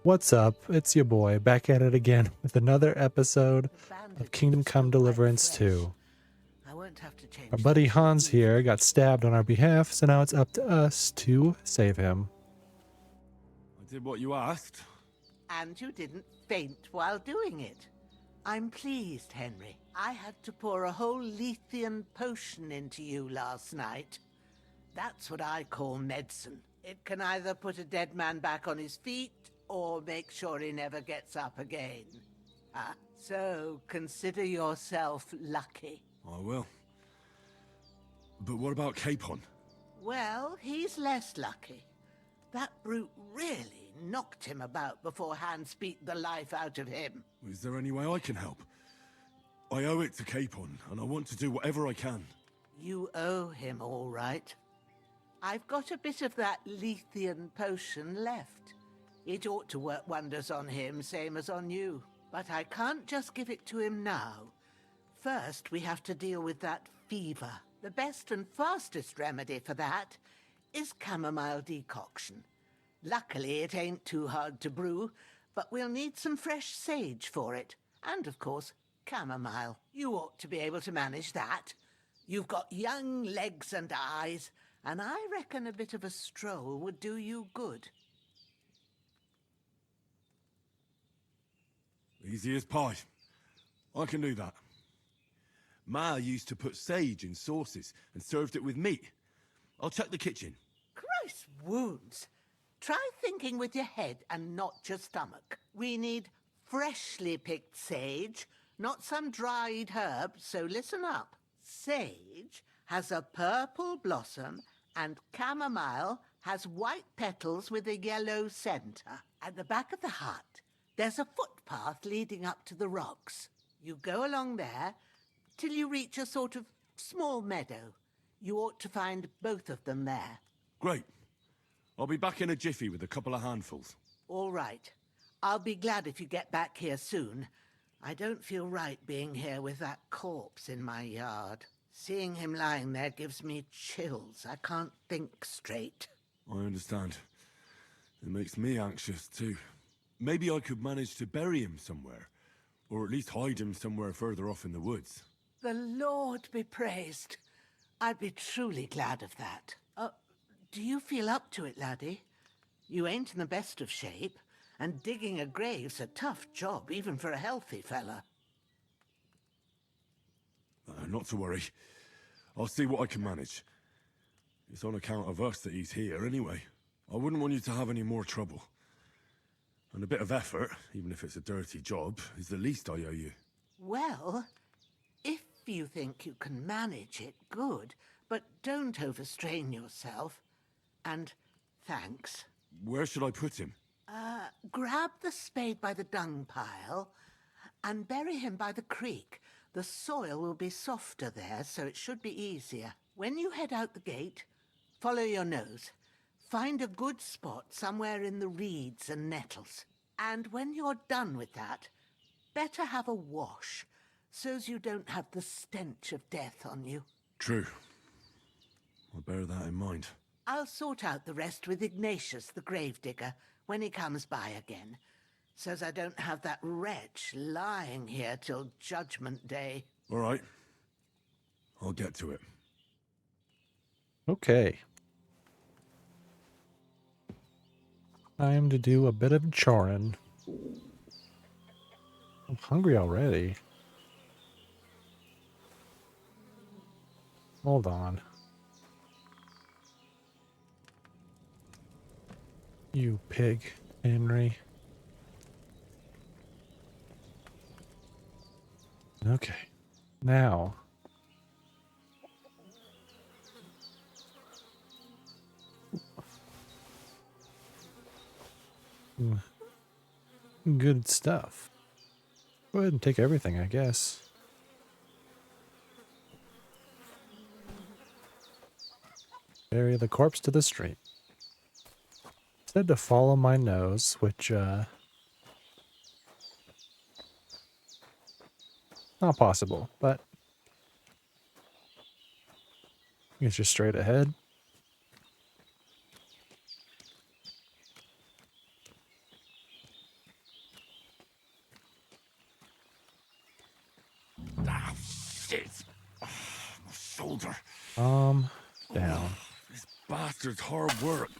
What's up? It's your boy, back at it again with another episode of Kingdom Come Deliverance 2. I won't have to change Our buddy them too Hans here easily. got stabbed on our behalf, so now it's up to us to save him. I did what you asked. And you didn't faint while doing it. I'm pleased, Henry. I had to pour a whole Lethean potion into you last night. That's what I call medicine. It can either put a dead man back on his feet, or make sure he never gets up again. So consider yourself lucky. I will. But what about Capon? Well, he's less lucky. That brute really knocked him about before Hans beat the life out of him. Is there any way I can help? I owe it to Capon, and I want to do whatever I can. You owe him, all right. I've got a bit of that Lethean potion left. It ought to work wonders on him, same as on you. But I can't just give it to him now. First, we have to deal with that fever. The best and fastest remedy for that is chamomile decoction. Luckily, it ain't too hard to brew, but we'll need some fresh sage for it. And, of course, chamomile. You ought to be able to manage that. You've got young legs and eyes, and I reckon a bit of a stroll would do you good. Easy as pie. I can do that. Ma used to put sage in sauces and served it with meat. I'll check the kitchen. Christ wounds! Try thinking with your head and not your stomach. We need freshly picked sage, not some dried herb, so listen up. Sage has a purple blossom and chamomile has white petals with a yellow center. At the back of the hut, there's a footpath leading up to the rocks. You go along there till you reach a sort of small meadow. You ought to find both of them there. Great. I'll be back in a jiffy with a couple of handfuls. All right. I'll be glad if you get back here soon. I don't feel right being here with that corpse in my yard. Seeing him lying there gives me chills. I can't think straight. I understand. It makes me anxious too. Maybe I could manage to bury him somewhere. Or at least hide him somewhere further off in the woods. The Lord be praised. I'd be truly glad of that. Do you feel up to it, laddie? You ain't in the best of shape, and digging a grave's a tough job, even for a healthy fella. Not to worry. I'll see what I can manage. It's on account of us that he's here anyway. I wouldn't want you to have any more trouble. And a bit of effort, even if it's a dirty job, is the least I owe you. Well, if you think you can manage it, good, but don't overstrain yourself. And thanks. Where should I put him? Grab the spade by the dung pile and bury him by the creek. The soil will be softer there, so it should be easier. When you head out the gate, follow your nose. Find a good spot somewhere in the reeds and nettles. And when you're done with that, better have a wash, so's you don't have the stench of death on you. True. I'll bear that in mind. I'll sort out the rest with Ignatius, the gravedigger, when he comes by again, so's I don't have that wretch lying here till Judgment Day. All right. I'll get to it. Okay. Time to do a bit of chorin'. I'm hungry already. Hold on. You pig, Henry. Okay. Now. Good stuff. Go ahead and take everything, I guess. Bury the corpse to the street. Said to follow my nose, which, not possible, but it's just straight ahead. Shit! Oh, my shoulder. Down. This bastard's hard work.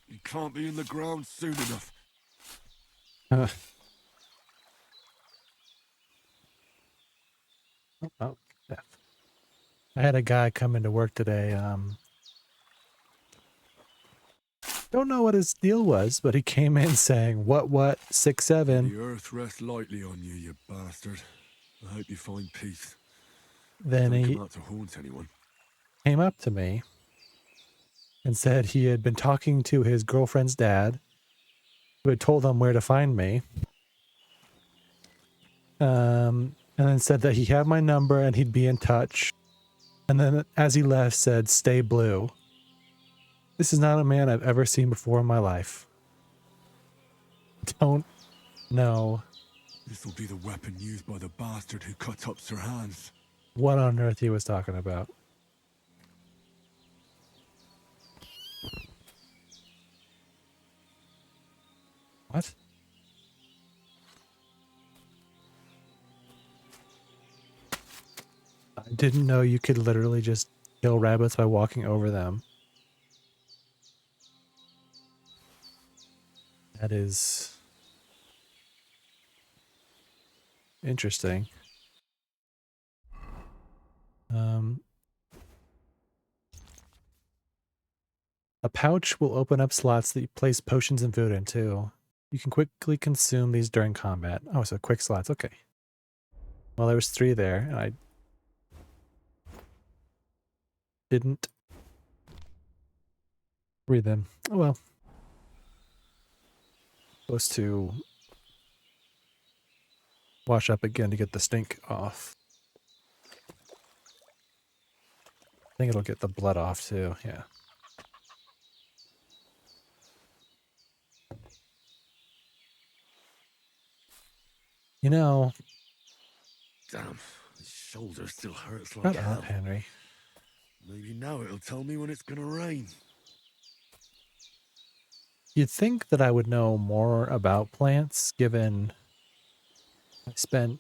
You can't be in the ground soon enough. Oh, death. I had a guy come into work today. Don't know what his deal was, but he came in saying, what, 6'7". The earth rests lightly on you, you bastard. I hope you find peace. Then Don't he come out to haunt anyone. came up to me and said he had been talking to his girlfriend's dad, who had told him where to find me. And then said that he had my number and he'd be in touch. And then as he left said, "Stay blue." This is not a man I've ever seen before in my life. Don't know This will be the weapon used by the bastard who cut up Sir Hans. what on earth he was talking about. What? I didn't know you could literally just kill rabbits by walking over them. That is interesting. A pouch will open up slots that you place potions and food in too. You can quickly consume these during combat. Oh, so quick slots. Okay. Well, there was 3 there, and I didn't read them. Oh well. Supposed to wash up again to get the stink off. I think it'll get the blood off too. Yeah. You know, Damn, his shoulder still hurts like shut hell. up, Henry. Maybe now it'll tell me when it's gonna rain. You'd think that I would know more about plants, given I spent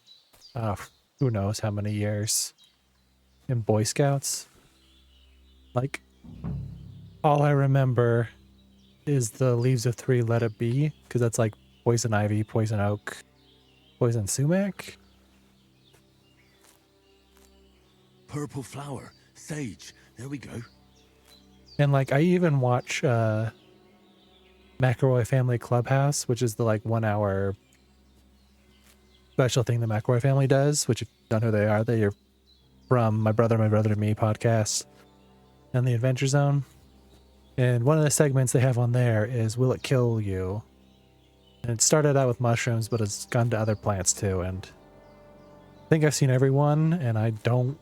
who knows how many years in Boy Scouts. Like, all I remember is the leaves of 3 let it be, because that's like poison ivy, poison oak, poison sumac. Purple flower, sage. There we go. And like, I even watch McElroy Family Clubhouse, which is the like 1 hour special thing the McElroy family does, which if you don't know who they are from My Brother to Me podcast and the Adventure Zone. And one of the segments they have on there is Will It Kill You? And it started out with mushrooms, but it's gone to other plants too. And I think I've seen every one, and I don't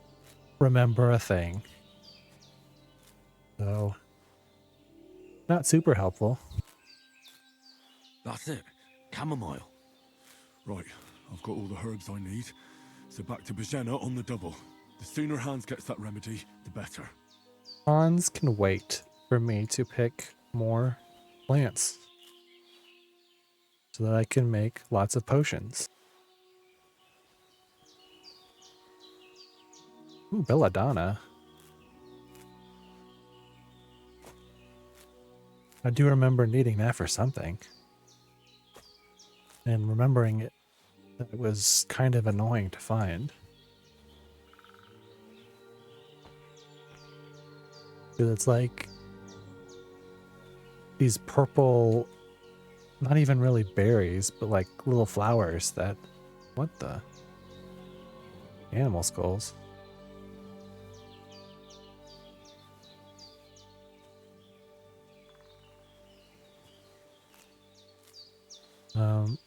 remember a thing. So, not super helpful. That's it. Chamomile. Right, I've got all the herbs I need. So back to Bajena on the double. The sooner Hans gets that remedy, the better. Hans can wait for me to pick more plants so that I can make lots of potions. Ooh, belladonna. I do remember needing that for something. And remembering it, that it was kind of annoying to find. Because it's like these purple, not even really berries, but like little flowers that, what the? Animal skulls.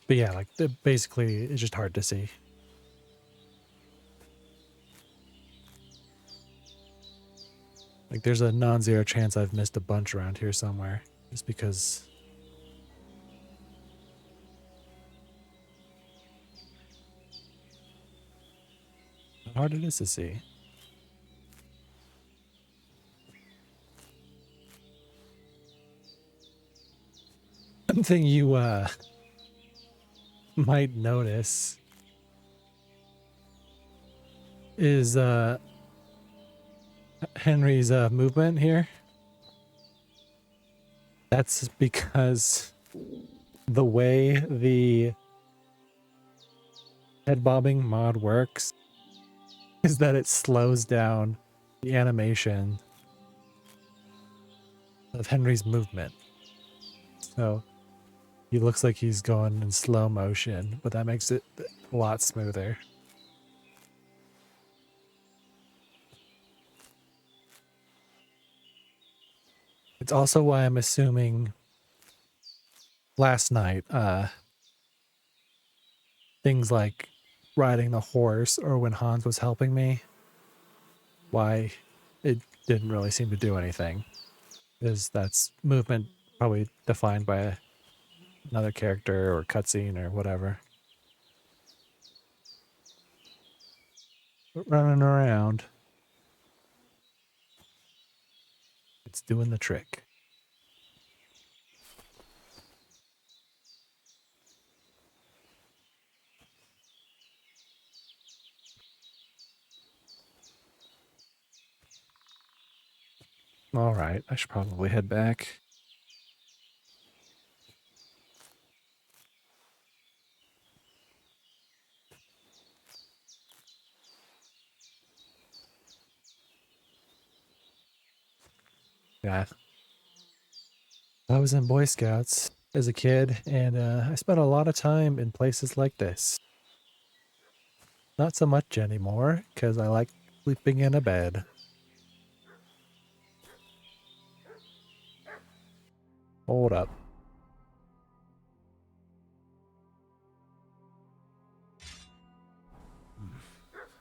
But yeah, like basically it's just hard to see. Like there's a non-zero chance I've missed a bunch around here somewhere just because how hard it is to see. One thing you might notice is Henry's movement here. That's because the way the head bobbing mod works is that it slows down the animation of Henry's movement. So he looks like he's going in slow motion, but that makes it a lot smoother. It's also why I'm assuming last night, things like riding the horse or when Hans was helping me, why it didn't really seem to do anything. Is that's movement probably defined by another character or cutscene or whatever. But running around, it's doing the trick. All right, I should probably head back. Yeah, I was in Boy Scouts as a kid, and I spent a lot of time in places like this. Not so much anymore, because I like sleeping in a bed. Hold up.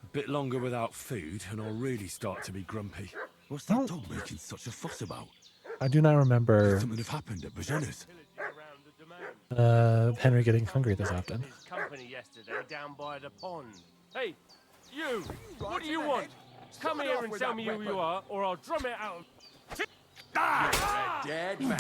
A bit longer without food, and I'll really start to be grumpy. What's I that don't. dog making such a fuss about? I do not Could remember something have happened at Bajena's? Henry getting hungry this often. His company yesterday down by the pond. Hey, you! What do you want? Come here and tell me who you are, or I'll drum it out. You're a dead man.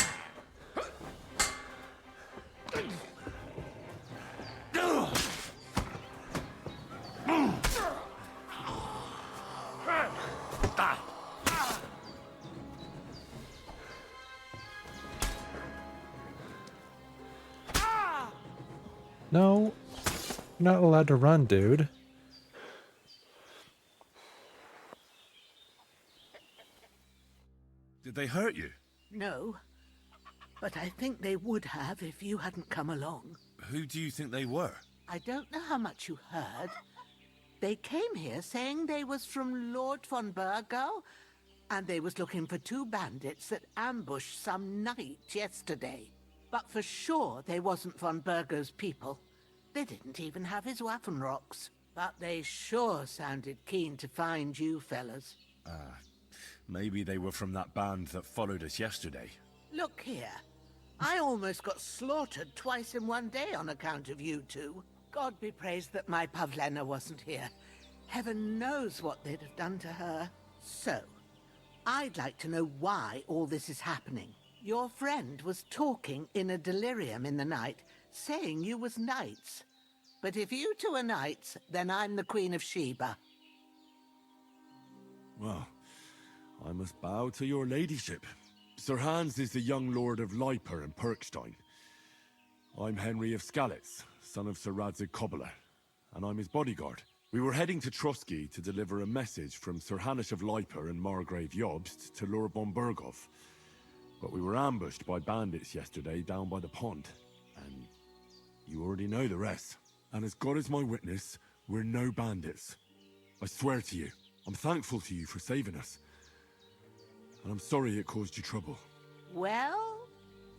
No, you're not allowed to run, dude. Did they hurt you? No, but I think they would have if you hadn't come along. Who do you think they were? I don't know how much you heard. They came here saying they was from Lord von Burgo, and they was looking for two bandits that ambushed some knight yesterday. But for sure they wasn't von Burgo's people. They didn't even have his Waffenrocks. But they sure sounded keen to find you fellas. Maybe they were from that band that followed us yesterday. Look here. I almost got slaughtered twice in one day on account of you two. God be praised that my Pavlena wasn't here. Heaven knows what they'd have done to her. So, I'd like to know why all this is happening. Your friend was talking in a delirium in the night, saying you was knights. But if you two are knights, then I'm the Queen of Sheba. Well, I must bow to your ladyship. Sir Hans is the young lord of Leiper and Perkstein. I'm Henry of Skalitz, son of Sir Radzig Cobbler, and I'm his bodyguard. We were heading to Trusky to deliver a message from Sir Hanish of Leiper and Margrave Jobst to Lord von Burgov. But we were ambushed by bandits yesterday down by the pond, and you already know the rest. And as God is my witness, we're no bandits. I swear to you, I'm thankful to you for saving us. And I'm sorry it caused you trouble. Well,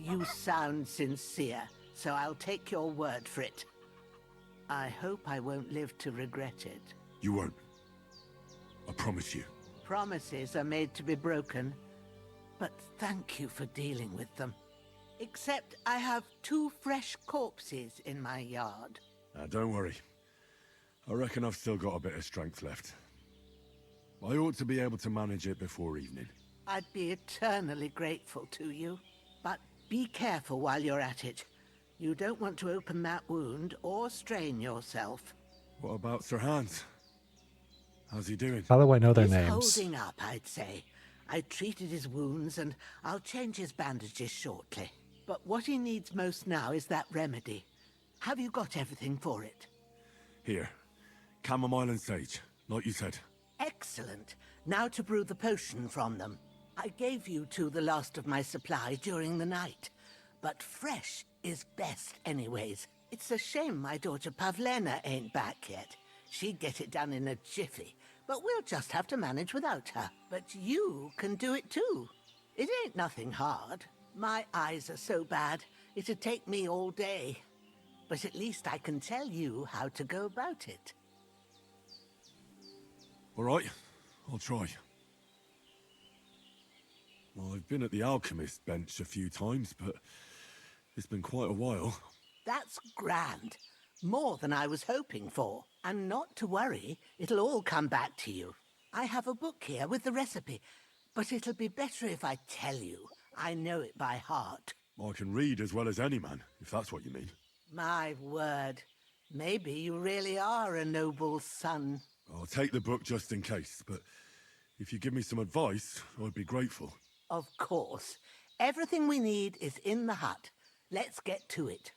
you sound sincere, so I'll take your word for it. I hope I won't live to regret it. You won't. I promise you. Promises are made to be broken, but thank you for dealing with them. Except I have 2 fresh corpses in my yard. Don't worry. I reckon I've still got a bit of strength left. I ought to be able to manage it before evening. I'd be eternally grateful to you. But be careful while you're at it. You don't want to open that wound or strain yourself. What about Sir Hans? How's he doing? How do I know their He's names? holding up, I'd say. I treated his wounds and I'll change his bandages shortly. But what he needs most now is that remedy. Have you got everything for it? Here. Chamomile and sage, like you said. Excellent. Now to brew the potion from them. I gave you two the last of my supply during the night. But fresh is best anyways. It's a shame my daughter Pavlena ain't back yet. She'd get it done in a jiffy. But we'll just have to manage without her. But you can do it too. It ain't nothing hard. My eyes are so bad, it'd take me all day. But at least I can tell you how to go about it. All right, I'll try. Well, I've been at the alchemist bench a few times, but it's been quite a while. That's grand. More than I was hoping for. And not to worry, it'll all come back to you. I have a book here with the recipe, but it'll be better if I tell you. I know it by heart. I can read as well as any man, if that's what you mean. My word. Maybe you really are a noble son. I'll take the book just in case, but if you give me some advice, I'd be grateful. Of course. Everything we need is in the hut. Let's get to it.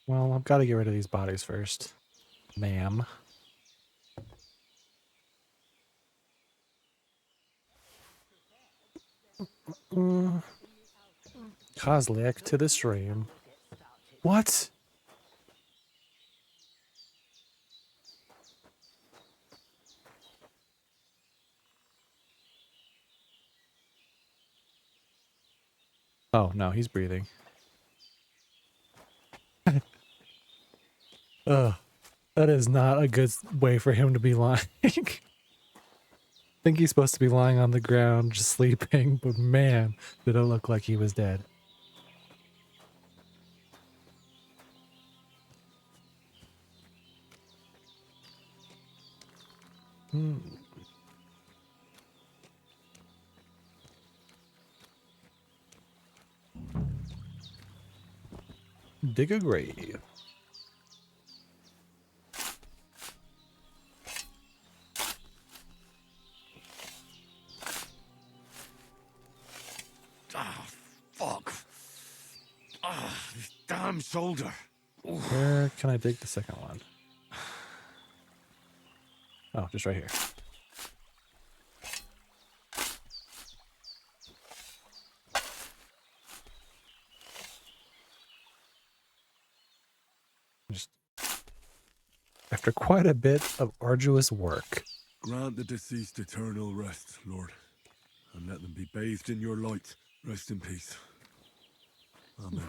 Well, I've got to get rid of these bodies first, ma'am. Kozliak to the stream. What? Oh, no, he's breathing. Ugh. That is not a good way for him to be lying. I think he's supposed to be lying on the ground, just sleeping, but man, did it look like he was dead. Dig a grave. Ah, fuck. Ah, this damn shoulder. Where can I dig the second one? Oh, just right here. Just after quite a bit of arduous work. Grant the deceased eternal rest, Lord, and let them be bathed in your light. Rest in peace. Amen.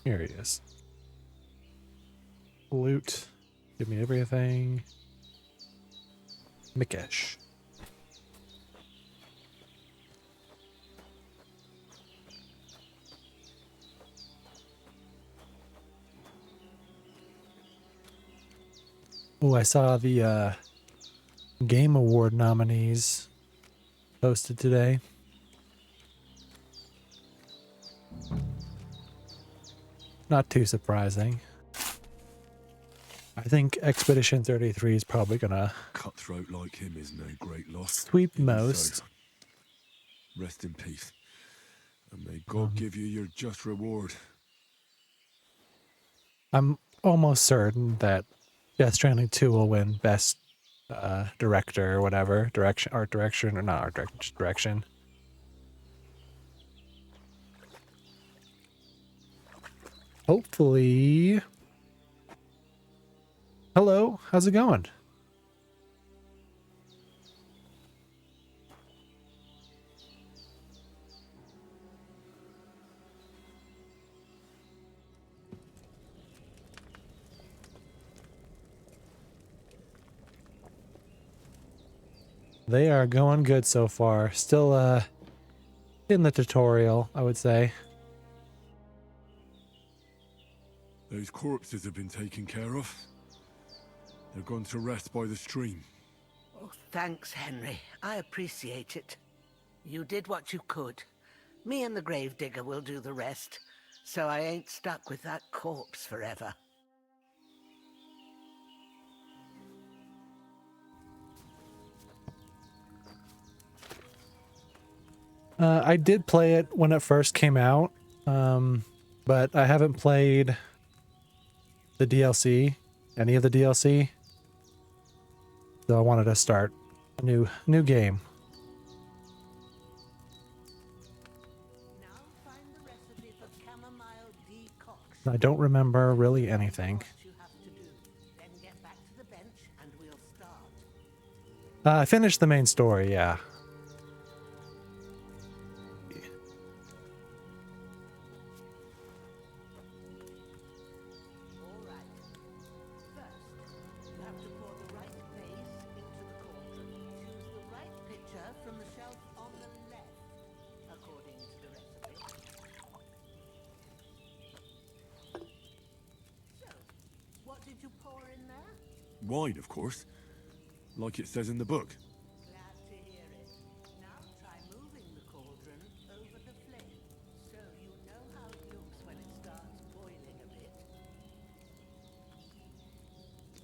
Here he is. Loot. Give me everything. Mikesh. Oh, I saw the Game Award nominees posted today. Not too surprising. I think Expedition 33 is probably gonna Cutthroat like him is no great loss. sweep Even most. so, rest in peace. And may God give you your just reward. I'm almost certain that Death Stranding 2 will win Best Director or whatever. Art direction, or not art direction, just direction. Hopefully. Hello, how's it going? They are going good so far. Still in the tutorial, I would say. Those corpses have been taken care of. They're gone to rest by the stream. Oh, thanks, Henry. I appreciate it. You did what you could. Me and the gravedigger will do the rest, so I ain't stuck with that corpse forever. I did play it when it first came out, but I haven't played the DLC, any of the DLC. So I wanted to start a new game. Now find the recipe for chamomile decoction. I don't remember really anything. What you have to do. Then get back to the bench and we'll start. I finished the main story, yeah. All right. First, you have to pour the right base into the cauldron. Choose the right pitcher from the shelf on the left, according to the recipe. So, what did you pour in there? Wine, of course. Like it says in the book. Glad to hear it. Now try moving the cauldron over the flame, so you know how it looks when it starts boiling a bit.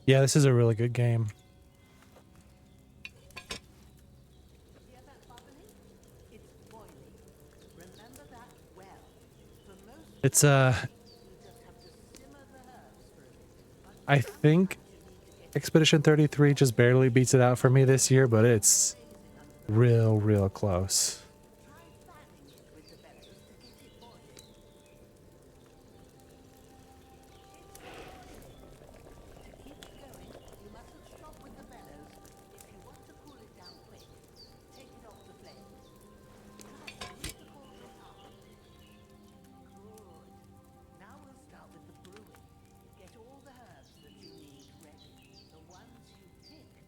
Yeah, this is a really good game. Hear that bubbling? It's boiling. Remember that well. For most It's you just have to simmer the herbs for a bit. But I think Expedition 33 just barely beats it out for me this year, but it's real close. try fanning it with the bellows to get it boiling. To keep it going, you mustn't stop with the bellows. If you want to cool it down quick, take it off the flame. Try to move the cauldron up. Good. Now we'll start with the brewing. Get all the herbs that you need ready, the ones you picked.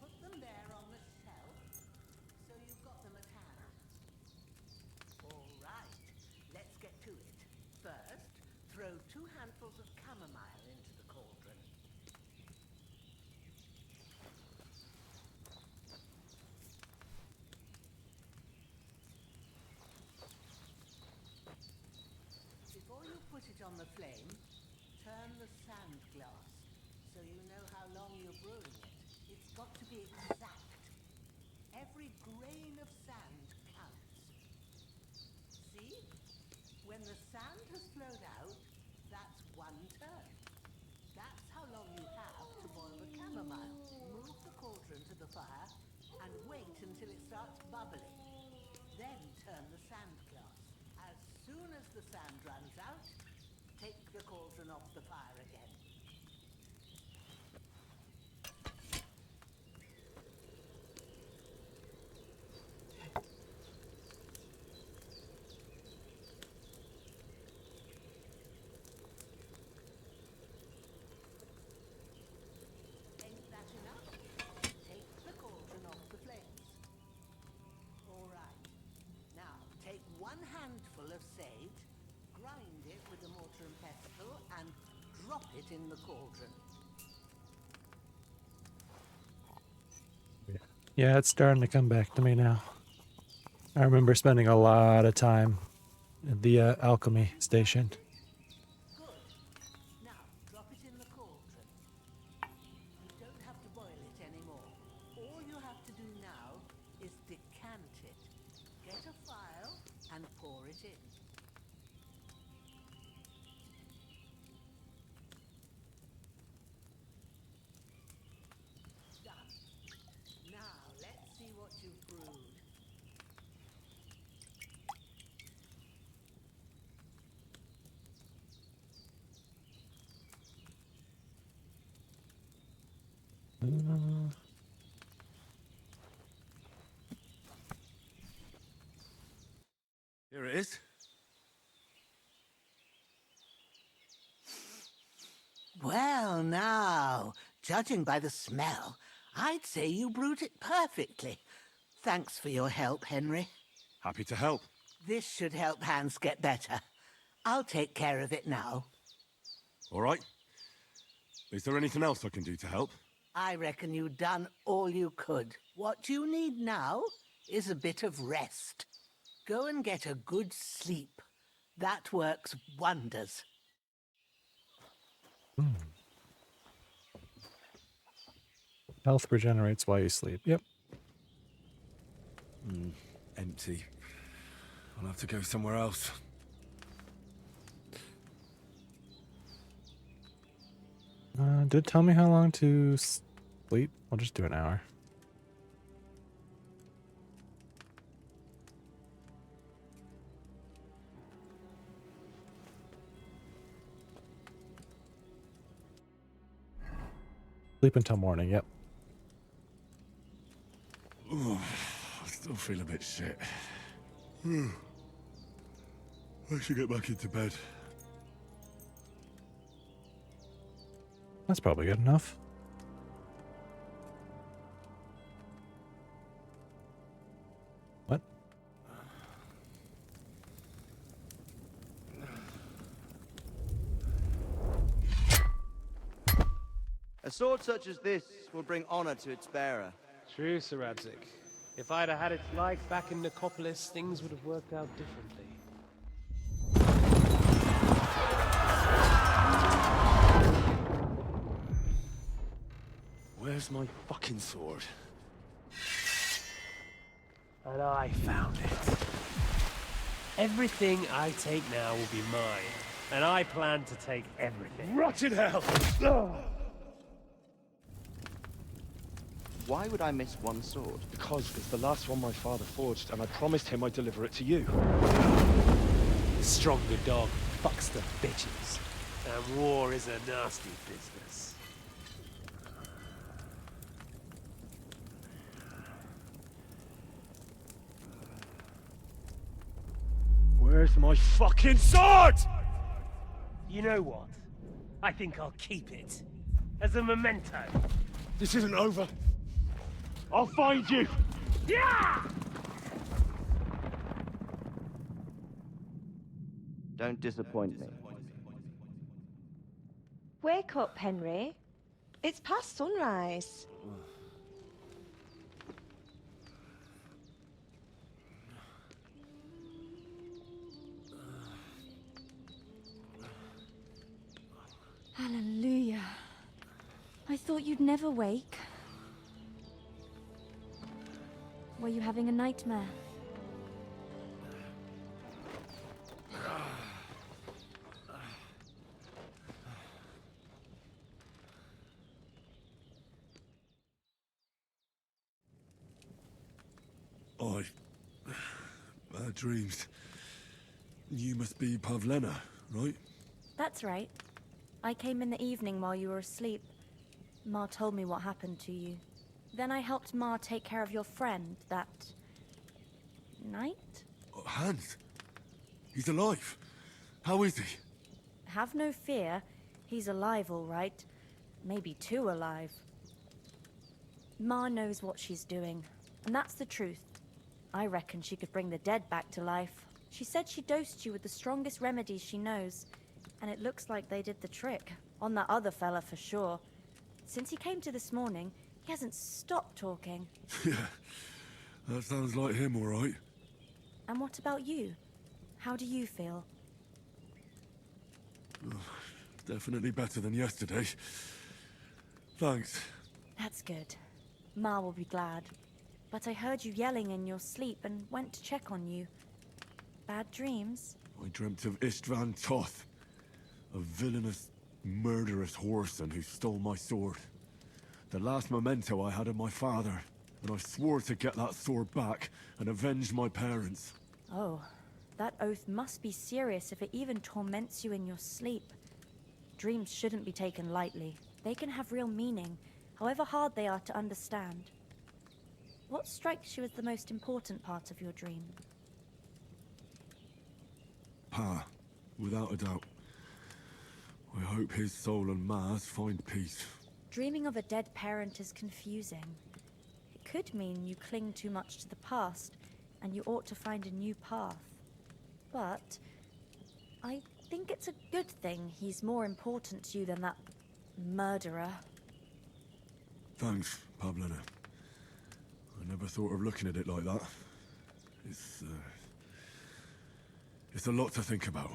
Put them there on the shelf, so you've got them at hand. All right, let's get to it. First, throw 2 handfuls of chamomile into the cauldron. Before you put it on the flame, turn the sand glass so you know how long you're brewing it. It's got to be exact. Every grain of sand counts. See? When the sand has flowed out, that's 1 turn. That's how long you have to boil the chamomile. Move the cauldron to the fire and wait until it starts bubbling. Then turn the sand glass. As soon as the sand runs out, take the cauldron off the fire again. Ain't that enough? Take the cauldron off the flames. All right. Now, take 1 handful of sage, grind it with a mortar and pestle, and drop it in the cauldron. Yeah, it's starting to come back to me now. I remember spending a lot of time at the alchemy station. Good. Now, drop it in the cauldron. You don't have to boil it anymore. All you have to do now is decant it. Get a phial and pour it in. Done. Now, let's see what you've brewed. Here it is. Well, now, judging by the smell, I'd say you brewed it perfectly. Thanks for your help, Henry. Happy to help. This should help Hans get better. I'll take care of it now. All right. Is there anything else I can do to help? I reckon you've done all you could. What you need now is a bit of rest. Go and get a good sleep. That works wonders. Health regenerates while you sleep. Yep. Empty. I'll have to go somewhere else. Did it tell me how long to sleep? I'll just do an hour. Sleep until morning, yep. I still feel a bit shit. I should get back into bed. That's probably good enough. What? A sword such as this will bring honor to its bearer. True, Sir Radzik. If I'd have had its like back in Nicopolis, things would have worked out differently. Where's my fucking sword? And I found it. Everything I take now will be mine, and I plan to take everything. Rotten hell! Why would I miss one sword? Because it's the last one my father forged, and I promised him I'd deliver it to you. Stronger dog fucks the bitches, and war is a nasty business. Where's my fucking sword? You know what? I think I'll keep it. As a memento. This isn't over. I'll find you! Yeah! Don't disappoint me. Wake up, Henry. It's past sunrise. Hallelujah. I thought you'd never wake. Were you having a nightmare? Bad dreams. You must be Pavlena, right? That's right. I came in the evening while you were asleep. Ma told me what happened to you. Then I helped Ma take care of your friend that night? Hans? He's alive. How is he? Have no fear. He's alive, all right. Maybe too alive. Ma knows what she's doing, and that's the truth. I reckon she could bring the dead back to life. She said she dosed you with the strongest remedies she knows, and it looks like they did the trick. On that other fella for sure. Since he came to this morning, he hasn't stopped talking. Yeah, that sounds like him, all right. And what about you? How do you feel? Definitely better than yesterday. Thanks. That's good. Ma will be glad. But I heard you yelling in your sleep and went to check on you. Bad dreams? I dreamt of Istvan Toth, a villainous, murderous whoreson who stole my sword. The last memento I had of my father, and I swore to get that sword back and avenge my parents. Oh, that oath must be serious if it even torments you in your sleep. Dreams shouldn't be taken lightly. They can have real meaning, however hard they are to understand. What strikes you as the most important part of your dream? Pa, without a doubt. I hope his soul and Ma's find peace. Dreaming of a dead parent is confusing. It could mean you cling too much to the past, and you ought to find a new path. But I think it's a good thing he's more important to you than that murderer. Thanks, Pablina. I never thought of looking at it like that. It's a lot to think about.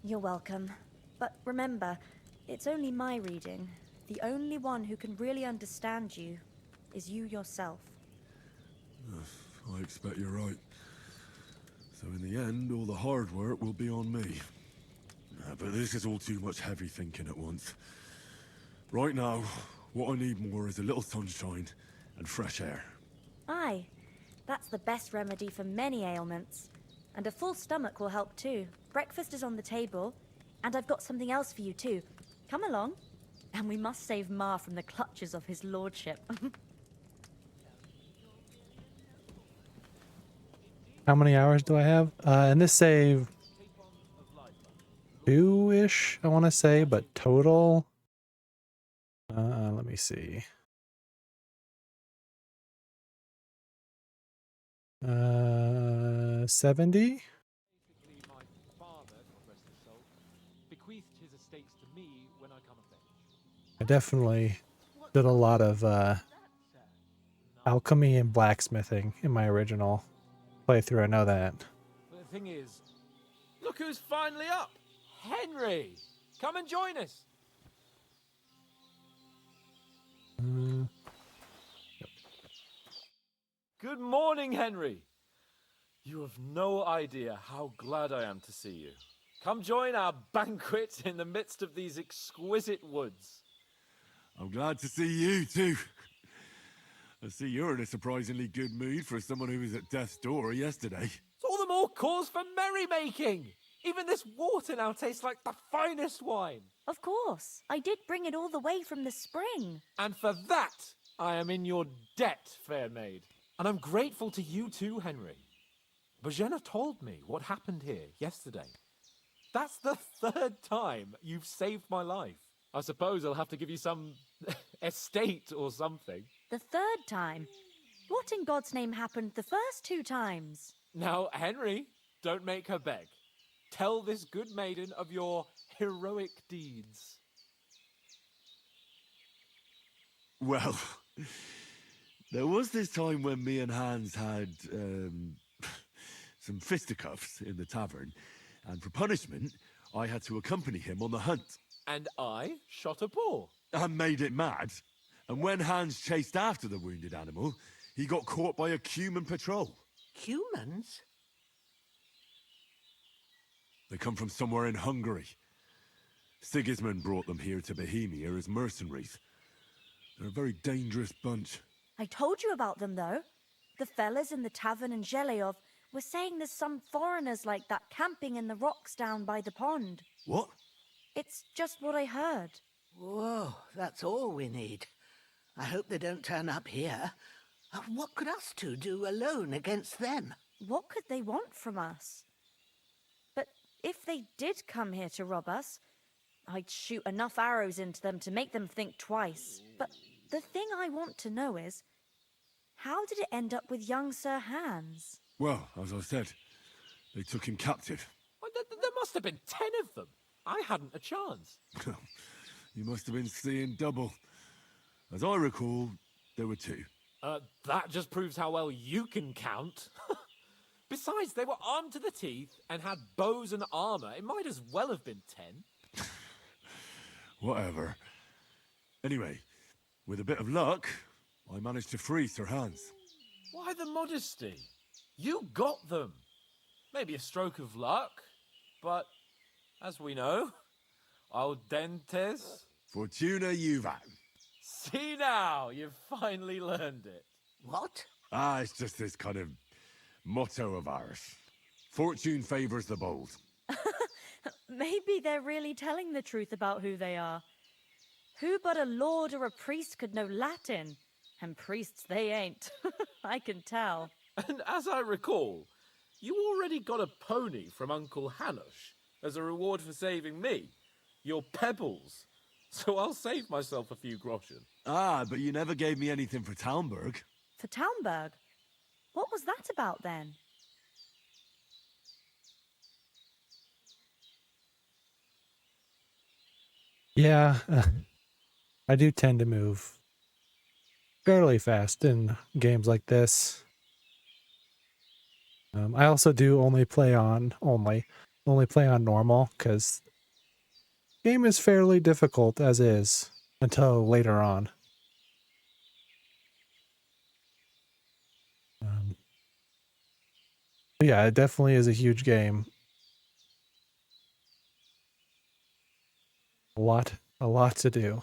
You're welcome. But remember, it's only my reading. The only one who can really understand you is you yourself. I expect you're right. So in the end, all the hard work will be on me. But this is all too much heavy thinking at once. Right now, what I need more is a little sunshine and fresh air. Aye, that's the best remedy for many ailments. And a full stomach will help too. Breakfast is on the table, and I've got something else for you too. Come along, and we must save Ma from the clutches of his lordship. How many hours do I have? And this save 2-ish, I want to say, but total. Let me see. 70. My father, God rest his soul, bequeathed his estates to me when I come of age. I definitely did a lot of alchemy and blacksmithing in my original playthrough. I know that. But the thing is, look who's finally up! Henry! Come and join us! Good morning, Henry! You have no idea how glad I am to see you. Come join our banquet in the midst of these exquisite woods. I'm glad to see you too. I see you're in a surprisingly good mood for someone who was at death's door yesterday. It's all the more cause for merrymaking! Even this water now tastes like the finest wine. Of course, I did bring it all the way from the spring. And for that, I am in your debt, fair maid. And I'm grateful to you too, Henry. Bojena told me what happened here yesterday. That's the 3rd time you've saved my life. I suppose I'll have to give you some estate or something. The 3rd time? What in God's name happened the first 2 times? Now, Henry, don't make her beg. Tell this good maiden of your heroic deeds. Well, there was this time when me and Hans had some fisticuffs in the tavern, and for punishment, I had to accompany him on the hunt. And I shot a boar. And made it mad. And when Hans chased after the wounded animal, he got caught by a Cuman patrol. Humans? They come from somewhere in Hungary. Sigismund brought them here to Bohemia as mercenaries. They're a very dangerous bunch. I told you about them, though. The fellas in the tavern in Zheleyov were saying there's some foreigners like that camping in the rocks down by the pond. What? It's just what I heard. Whoa, that's all we need. I hope they don't turn up here. What could us two do alone against them? What could they want from us? But if they did come here to rob us, I'd shoot enough arrows into them to make them think twice. But the thing I want to know is, how did it end up with young Sir Hans? Well, as I said, they took him captive. Well, there must have been 10 of them. I hadn't a chance. You must have been seeing double. As I recall, there were 2. That just proves how well you can count. Besides, they were armed to the teeth and had bows and armor. It might as well have been 10. Whatever. Anyway, with a bit of luck, I managed to free Sir Hans. Why the modesty? You got them. Maybe a stroke of luck, but as we know, al dentes. Fortuna juvat. See now, you've finally learned it. What? It's just this kind of motto of ours. Fortune favors the bold. Maybe they're really telling the truth about who they are. Who but a lord or a priest could know Latin? And priests they ain't. I can tell. And as I recall, you already got a pony from Uncle Hanush as a reward for saving me. Your pebbles. So I'll save myself a few groschen. But you never gave me anything for Talmberg. For Talmberg? What was that about then? Yeah, I do tend to move fairly fast in games like this. I also do only play on normal because game is fairly difficult as is until later on. But yeah, it definitely is a huge game. A lot to do.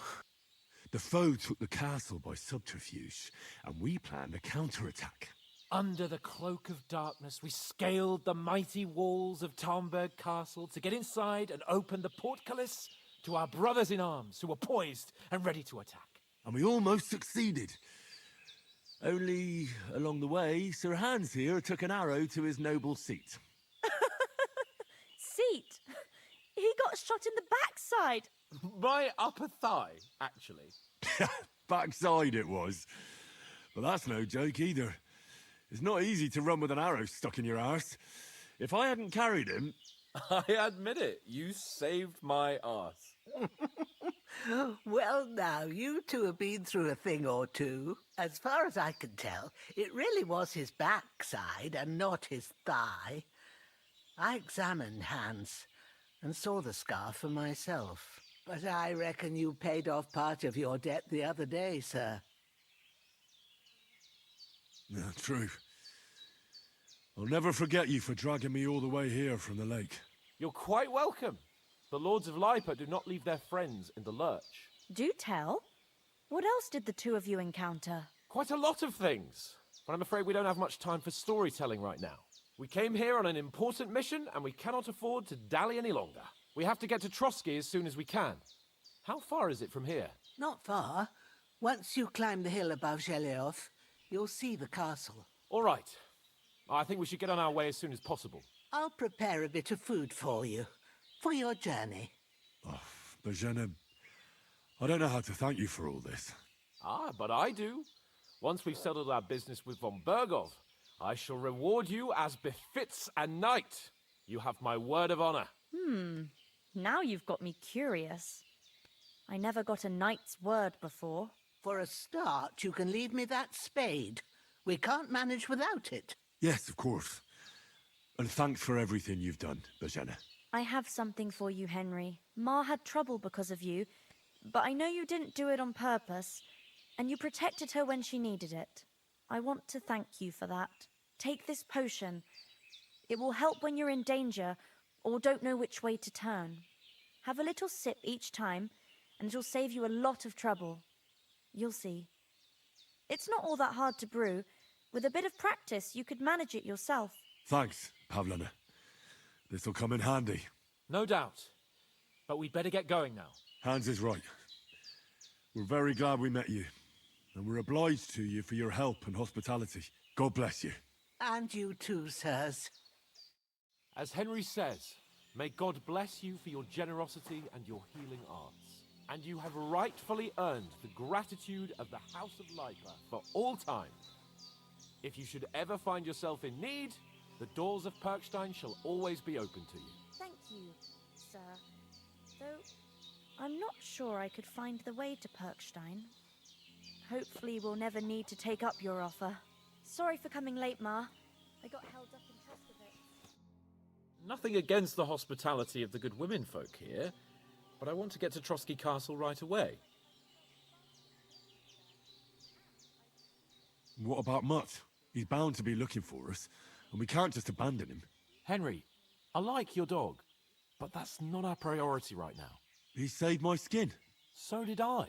The foe took the castle by subterfuge, and we planned a counterattack. Under the cloak of darkness, we scaled the mighty walls of Tarnberg Castle to get inside and open the portcullis to our brothers in arms who were poised and ready to attack. And we almost succeeded. Only, along the way, Sir Hans here took an arrow to his noble seat. Seat! He got shot in the backside! My upper thigh, actually. Backside it was. But that's no joke either. It's not easy to run with an arrow stuck in your arse. If I hadn't carried him... I admit it, you saved my arse. Well, now, you two have been through a thing or two. As far as I can tell, it really was his backside and not his thigh. I examined Hans and saw the scar for myself. But I reckon you paid off part of your debt the other day, sir. Yeah, true. I'll never forget you for dragging me all the way here from the lake. You're quite welcome. The Lords of Lipa do not leave their friends in the lurch. Do tell. What else did the two of you encounter? Quite a lot of things. But I'm afraid we don't have much time for storytelling right now. We came here on an important mission, and we cannot afford to dally any longer. We have to get to Trotsky as soon as we can. How far is it from here? Not far. Once you climb the hill above Zheleov, you'll see the castle. All right. I think we should get on our way as soon as possible. I'll prepare a bit of food for you, for your journey. Oh, Bozhena, I don't know how to thank you for all this. Ah, but I do. Once we've settled our business with von Bergov, I shall reward you as befits a knight. You have my word of honor. Now you've got me curious. I never got a knight's word before. For a start, you can leave me that spade. We can't manage without it. Yes, of course. And thanks for everything you've done, Bozhena. I have something for you, Henry. Ma had trouble because of you, but I know you didn't do it on purpose, and you protected her when she needed it. I want to thank you for that. Take this potion. It will help when you're in danger or don't know which way to turn. Have a little sip each time, and it'll save you a lot of trouble. You'll see. It's not all that hard to brew. With a bit of practice, you could manage it yourself. Thanks, Pavlana. This'll come in handy. No doubt. But we'd better get going now. Hans is right. We're very glad we met you. And we're obliged to you for your help and hospitality. God bless you. And you too, sirs. As Henry says, may God bless you for your generosity and your healing arts. And you have rightfully earned the gratitude of the House of Lipa for all time. If you should ever find yourself in need, the doors of Perkstein shall always be open to you. Thank you, sir. Though I'm not sure I could find the way to Perkstein. Hopefully we'll never need to take up your offer. Sorry for coming late, Ma. I got held up in trust a bit. Nothing against the hospitality of the good women folk here, but I want to get to Trotsky Castle right away. What about Mutt? He's bound to be looking for us, and we can't just abandon him. Henry, I like your dog, but that's not our priority right now. He saved my skin. So did I.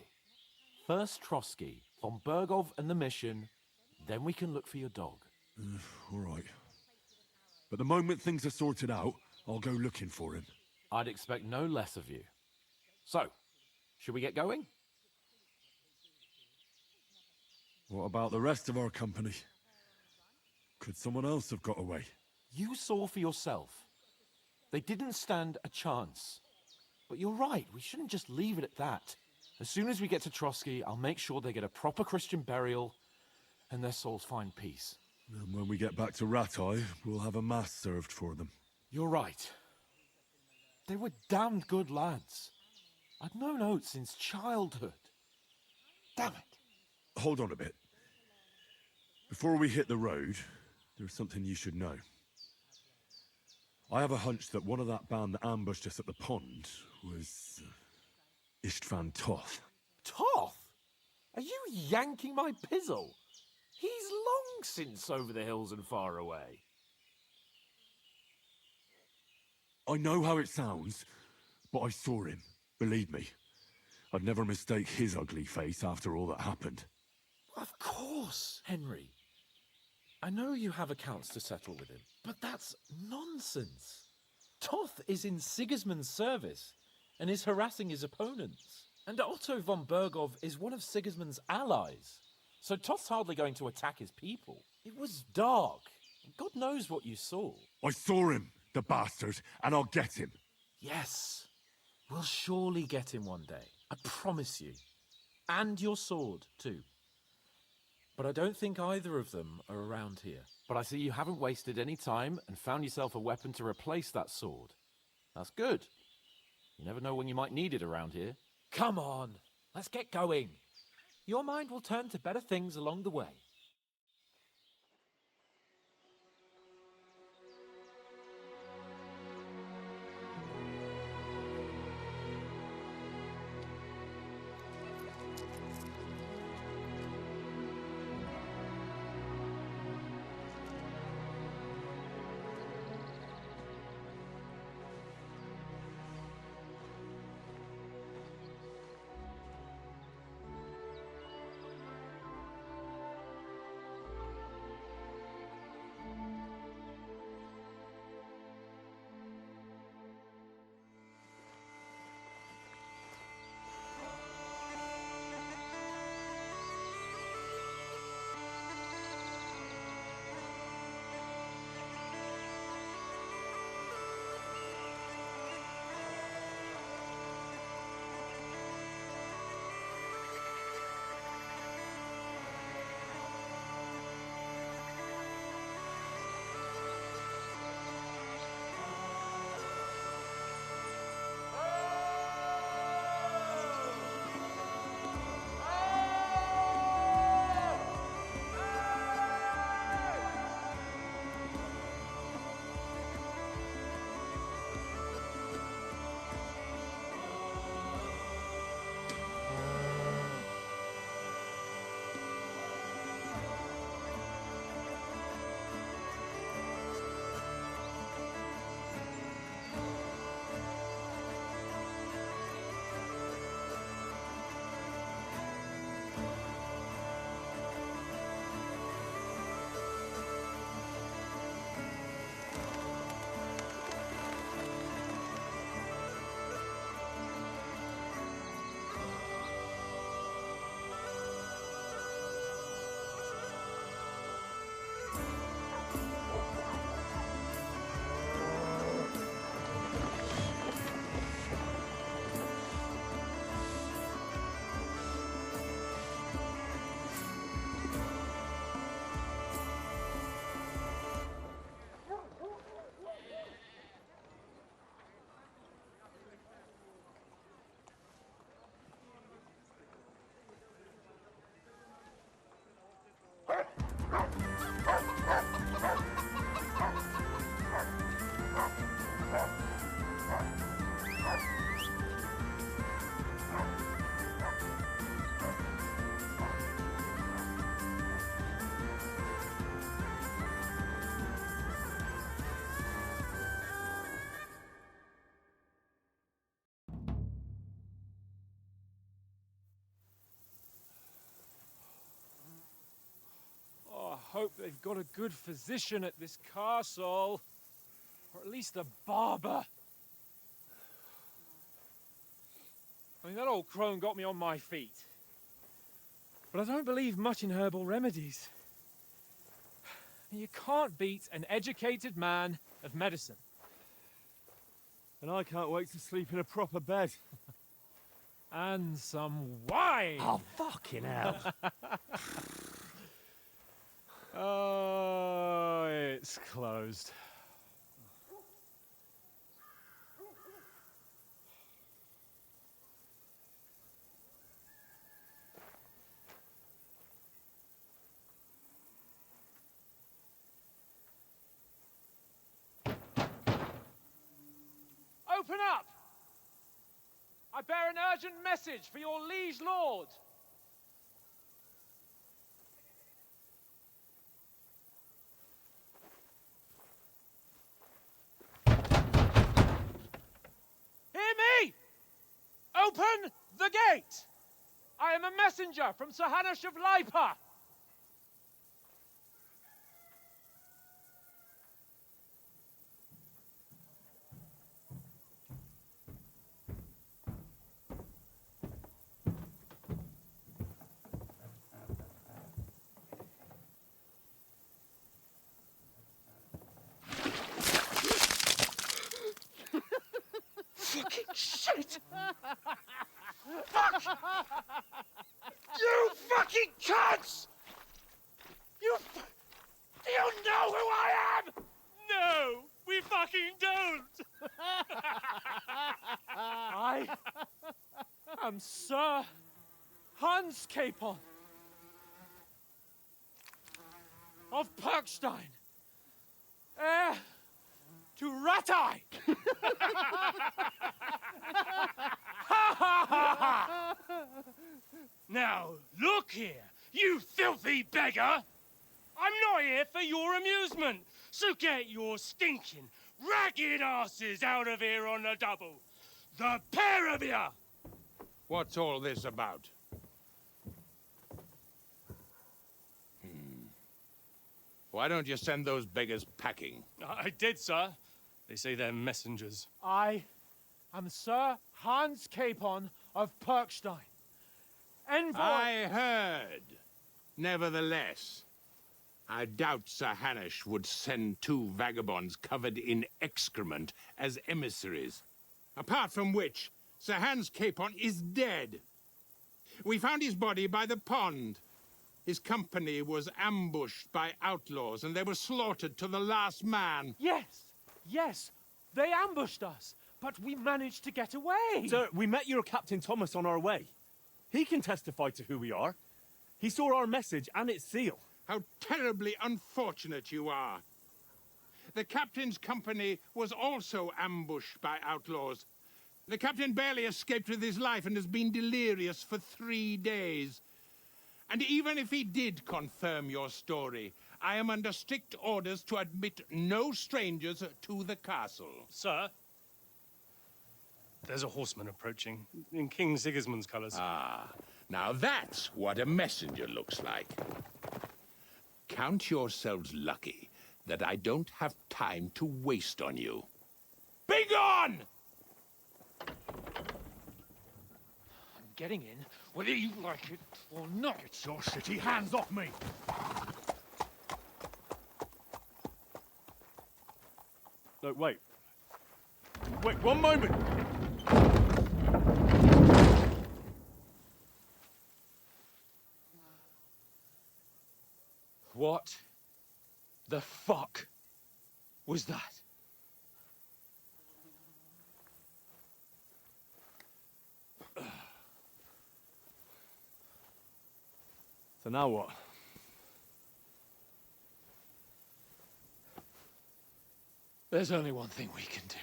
First Trotsky, von Bergov and the mission, then we can look for your dog. All right. But the moment things are sorted out, I'll go looking for him. I'd expect no less of you. So, should we get going? What about the rest of our company? Could someone else have got away? You saw for yourself. They didn't stand a chance. But you're right, we shouldn't just leave it at that. As soon as we get to Trotsky, I'll make sure they get a proper Christian burial and their souls find peace. And when we get back to Ratai, we'll have a mass served for them. You're right. They were damned good lads. I'd known Oates since childhood. Damn it. Hold on a bit. Before we hit the road, there's something you should know. I have a hunch that one of that band that ambushed us at the pond was Istvan Toth. Toth? Are you yanking my pizzle? He's long since over the hills and far away. I know how it sounds, but I saw him. Believe me. I'd never mistake his ugly face after all that happened. Of course, Henry. I know you have accounts to settle with him, but that's nonsense. Toth is in Sigismund's service and is harassing his opponents. And Otto von Bergov is one of Sigismund's allies. So Toth's hardly going to attack his people. It was dark. God knows what you saw. I saw him, the bastard, and I'll get him. Yes, we'll surely get him one day. I promise you. And your sword, too. But I don't think either of them are around here. But I see you haven't wasted any time and found yourself a weapon to replace that sword. That's good. You never know when you might need it around here. Come on, let's get going. Your mind will turn to better things along the way. Oh, I hope they've got a good physician at this castle. Or at least a barber. I mean, that old crone got me on my feet. But I don't believe much in herbal remedies. You can't beat an educated man of medicine. And I can't wait to sleep in a proper bed. And some wine! Oh, fucking hell. Oh, it's closed. Open up! I bear an urgent message for your liege lord. Hear me! Open the gate! I am a messenger from Sir Hanush of Lipa. Fucking shit! Fuck! You fucking cunts! Do you know who I am? No, we fucking don't! I am Sir Hans Capon of Perkstein, heir to Ratai! Now, look here, you filthy beggar! I'm not here for your amusement, so get your stinking, ragged asses out of here on the double. The pair of you! What's all this about? Why don't you send those beggars packing? I did, sir. They say they're messengers. I am Sir Hans Capon of Perkstein. Envoy... I heard. Nevertheless, I doubt Sir Hanush would send two vagabonds covered in excrement as emissaries. Apart from which, Sir Hans Capon is dead. We found his body by the pond. His company was ambushed by outlaws, and they were slaughtered to the last man. Yes, they ambushed us, but we managed to get away. Sir, we met your Captain Thomas on our way. He can testify to who we are. He saw our message and its seal. How terribly unfortunate you are. The captain's company was also ambushed by outlaws. The captain barely escaped with his life and has been delirious for 3 days. And even if he did confirm your story, I am under strict orders to admit no strangers to the castle. Sir, there's a horseman approaching in King Sigismund's colours. Ah, now that's what a messenger looks like. Count yourselves lucky that I don't have time to waste on you. Be gone! I'm getting in, whether you like it or not. It's your city. Hands off me! No, wait. Wait, one moment! What the fuck was that? So now what? There's only one thing we can do.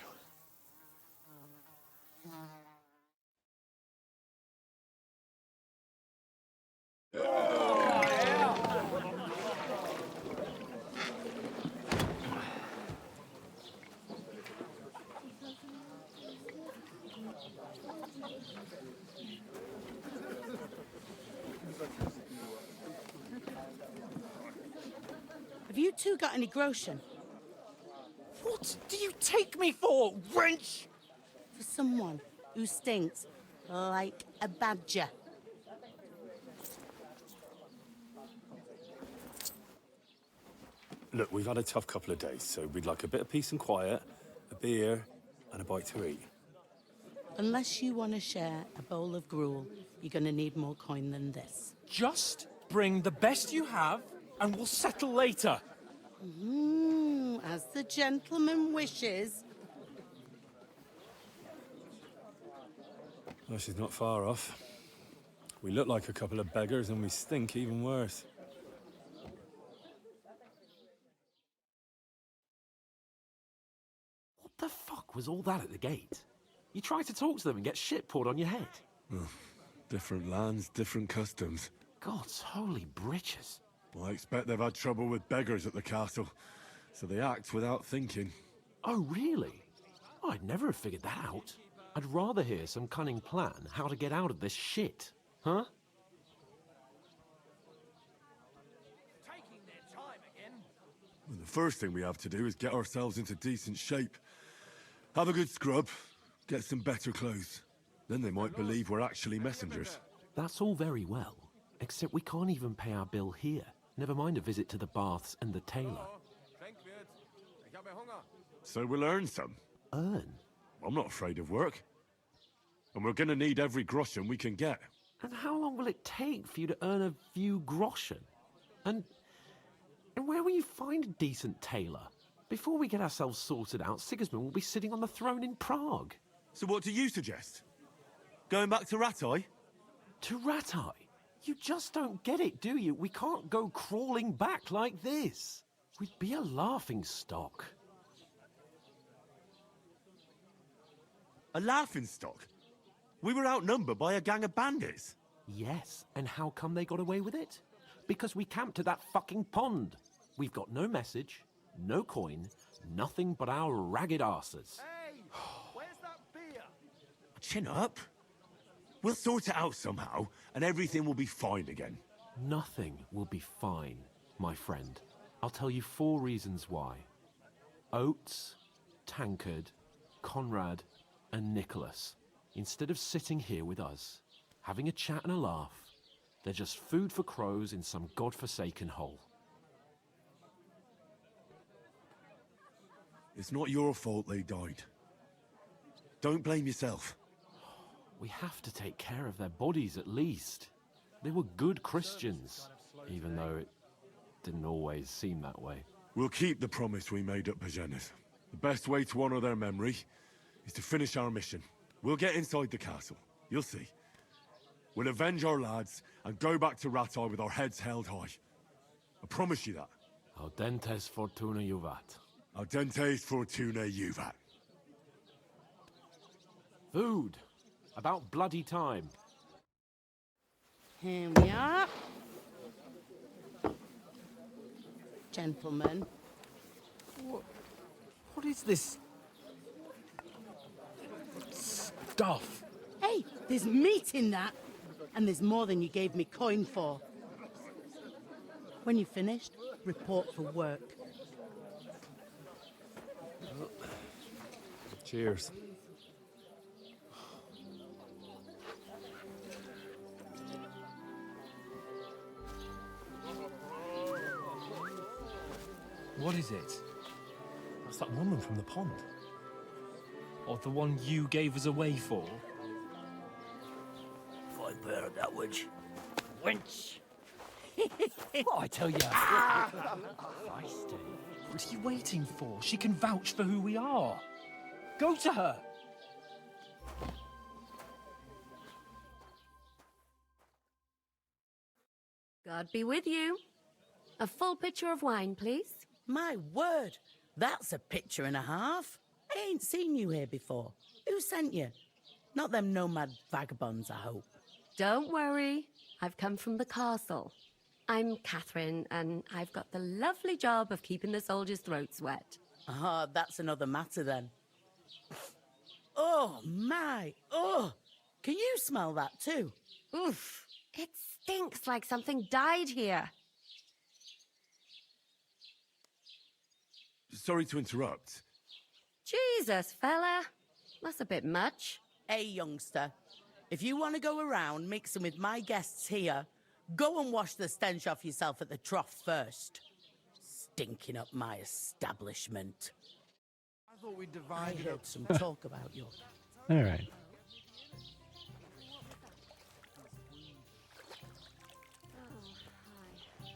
Have you two got any groschen? What do you take me for, wench? For someone who stinks like a badger. Look, we've had a tough couple of days, so we'd like a bit of peace and quiet, a beer, and a bite to eat. Unless you want to share a bowl of gruel, you're going to need more coin than this. Just bring the best you have, and we'll settle later. As the gentleman wishes. Well, she's not far off. We look like a couple of beggars, and we stink even worse. What the fuck was all that at the gate? You try to talk to them and get shit poured on your head. Different lands, different customs. God's holy britches. Well, I expect they've had trouble with beggars at the castle, so they act without thinking. Oh, really? Oh, I'd never have figured that out. I'd rather hear some cunning plan how to get out of this shit. Huh? Taking their time again. Well, the first thing we have to do is get ourselves into decent shape. Have a good scrub, get some better clothes. Then they might believe we're actually messengers. That's all very well, except we can't even pay our bill here. Never mind a visit to the baths and the tailor. So we'll earn some. Earn? I'm not afraid of work. And we're gonna need every groschen we can get. And how long will it take for you to earn a few groschen? And where will you find a decent tailor? Before we get ourselves sorted out, Sigismund will be sitting on the throne in Prague. So what do you suggest? Going back to Ratai? To Ratai? You just don't get it, do you? We can't go crawling back like this. We'd be a laughing stock. A laughingstock? We were outnumbered by a gang of bandits. Yes, and how come they got away with it? Because we camped at that fucking pond. We've got no message, no coin, nothing but our ragged arses. Hey, where's that beer? Chin up. We'll sort it out somehow, and everything will be fine again. Nothing will be fine, my friend. I'll tell you 4 reasons why. Oates, Tankard, Conrad, and Nicholas, instead of sitting here with us, having a chat and a laugh, they're just food for crows in some godforsaken hole. It's not your fault they died. Don't blame yourself. We have to take care of their bodies at least. They were good Christians, even though it didn't always seem that way. We'll keep the promise we made at Bajena's. The best way to honor their memory is to finish our mission. We'll get inside the castle. You'll see. We'll avenge our lads and go back to Ratai with our heads held high. I promise you that. Audentes fortuna juvat. Audentes fortuna juvat. Food. About bloody time. Here we are. Gentlemen. What is this stuff? Hey, there's meat in that. And there's more than you gave me coin for. When you're finished, report for work. Cheers. What is it? That's that woman from the pond. Or the one you gave us away for? I bear that witch. Wench! What I tell you? Feisty. What are you waiting for? She can vouch for who we are. Go to her. God be with you. A full pitcher of wine, please. My word, that's a picture and a half. I ain't seen you here before. Who sent you? Not them nomad vagabonds, I hope. Don't worry. I've come from the castle. I'm Catherine, and I've got the lovely job of keeping the soldiers' throats wet. Ah, that's another matter then. Oh, my. Oh, can you smell that too? Oof. It stinks like something died here. Sorry to interrupt. Jesus, fella. That's a bit much. Hey, youngster. If you want to go around mixing with my guests here, go and wash the stench off yourself at the trough first. Stinking up my establishment. I thought we I divided heard some talk about you. All right. Oh, hi.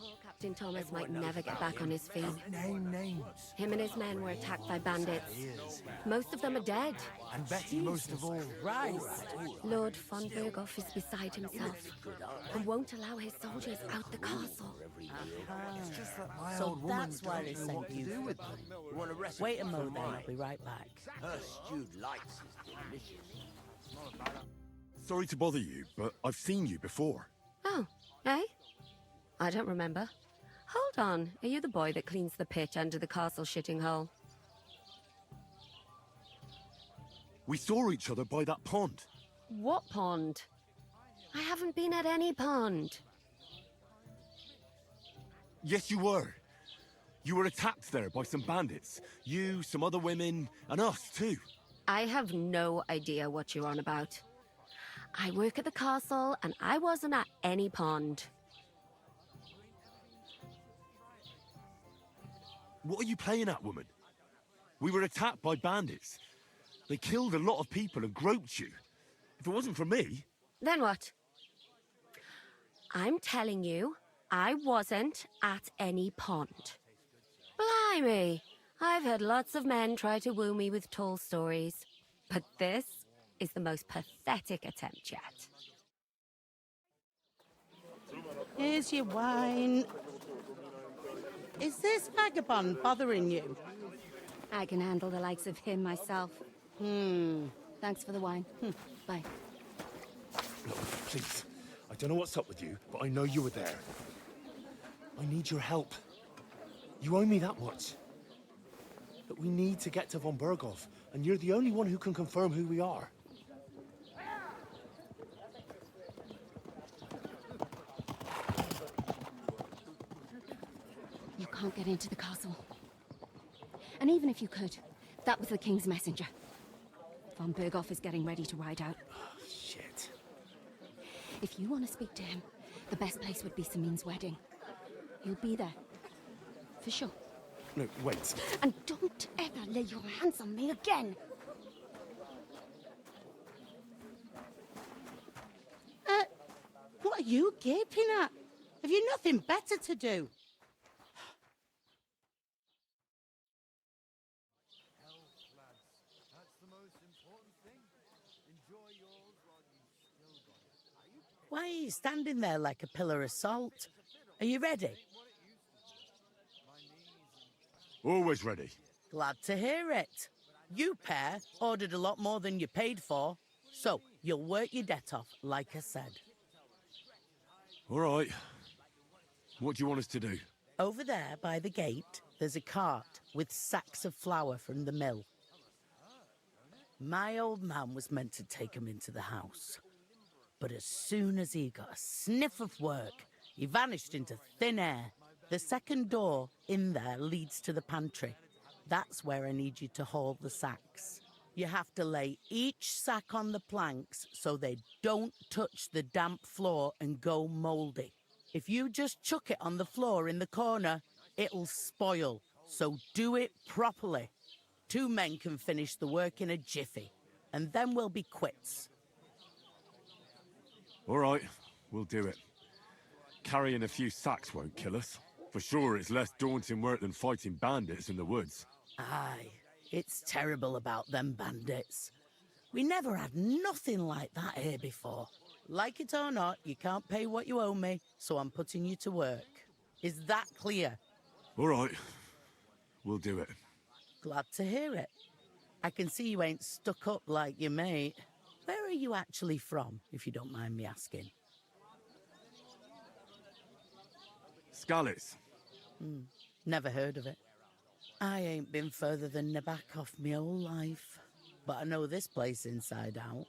All caps Captain Thomas might never get back on his feet. Name names. Him and his men were attacked by bandits. Most of them are dead. And Betty most of all. Right. Lord von Berghoff is beside himself and won't allow his soldiers out the castle. So that's why they sent you. Wait a moment, then I'll be right back. Her stewed lights is delicious. Sorry to bother you, but I've seen you before. Oh, eh? I don't remember. Hold on, are you the boy that cleans the pitch under the castle shitting hole? We saw each other by that pond. What pond? I haven't been at any pond. Yes, you were. You were attacked there by some bandits. You, some other women, and us too. I have no idea what you're on about. I work at the castle, and I wasn't at any pond. What are you playing at, woman? We were attacked by bandits. They killed a lot of people and groped you. If it wasn't for me... Then what? I'm telling you, I wasn't at any pond. Blimey! I've had lots of men try to woo me with tall stories, but this is the most pathetic attempt yet. Here's your wine. Is this vagabond bothering you? I can handle the likes of him myself. Thanks for the wine. Bye. Look, please. I don't know what's up with you, but I know you were there. I need your help. You owe me that much. But we need to get to von Berghoff, and you're the only one who can confirm who we are. You can't get into the castle. And even if you could, that was the King's messenger. Von Berghoff is getting ready to ride out. Oh, shit. If you want to speak to him, the best place would be Samin's wedding. He'll be there. For sure. No, wait. And don't ever lay your hands on me again! What are you gaping at? Have you nothing better to do? Why are you standing there like a pillar of salt? Are you ready? Always ready. Glad to hear it. You pair ordered a lot more than you paid for, so you'll work your debt off, like I said. All right. What do you want us to do? Over there by the gate, there's a cart with sacks of flour from the mill. My old man was meant to take 'em into the house. But as soon as he got a sniff of work, he vanished into thin air. The second door in there leads to the pantry. That's where I need you to haul the sacks. You have to lay each sack on the planks so they don't touch the damp floor and go mouldy. If you just chuck it on the floor in the corner, it'll spoil. So do it properly. 2 men can finish the work in a jiffy, and then we'll be quits. All right, we'll do it. Carrying a few sacks won't kill us. For sure, it's less daunting work than fighting bandits in the woods. Aye, it's terrible about them bandits. We never had nothing like that here before. Like it or not, you can't pay what you owe me, so I'm putting you to work. Is that clear? All right, we'll do it. Glad to hear it. I can see you ain't stuck up like your mate. Where are you actually from, if you don't mind me asking? Skalitz. Never heard of it. I ain't been further than Nabakov my whole life, but I know this place inside out.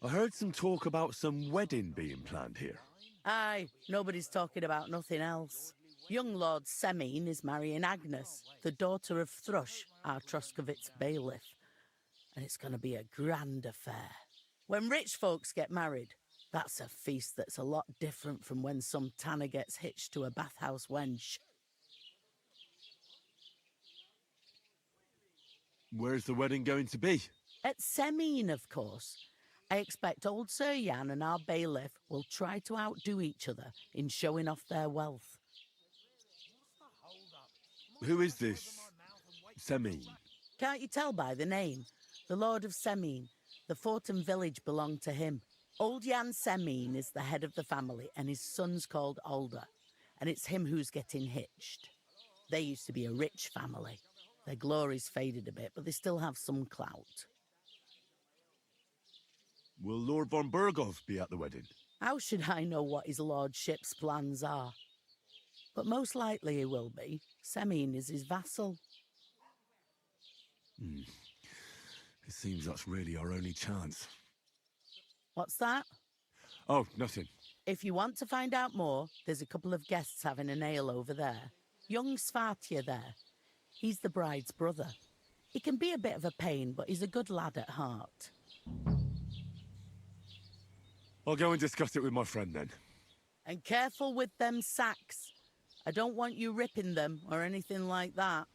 I heard some talk about some wedding being planned here. Aye, nobody's talking about nothing else. Young Lord Semin is marrying Agnes, the daughter of Thrush, our Troskovitz bailiff. And it's going to be a grand affair. When rich folks get married, that's a feast that's a lot different from when some tanner gets hitched to a bathhouse wench. Where's the wedding going to be? At Semin, of course. I expect old Sir Jan and our bailiff will try to outdo each other in showing off their wealth. Who is this Semine? Can't you tell by the name? The Lord of Semine. The fort and village belong to him. Old Jan Semine is the head of the family, and his son's called Alder, and it's him who's getting hitched. They used to be a rich family. Their glory's faded a bit, but they still have some clout. Will Lord von Burgov be at the wedding? How should I know what his lordship's plans are? But most likely he will be. Semine is his vassal. It seems that's really our only chance. What's that? Oh, nothing. If you want to find out more, there's a couple of guests having an ale over there. Young Svartje there. He's the bride's brother. He can be a bit of a pain, but he's a good lad at heart. I'll go and discuss it with my friend then. And careful with them sacks. I don't want you ripping them or anything like that.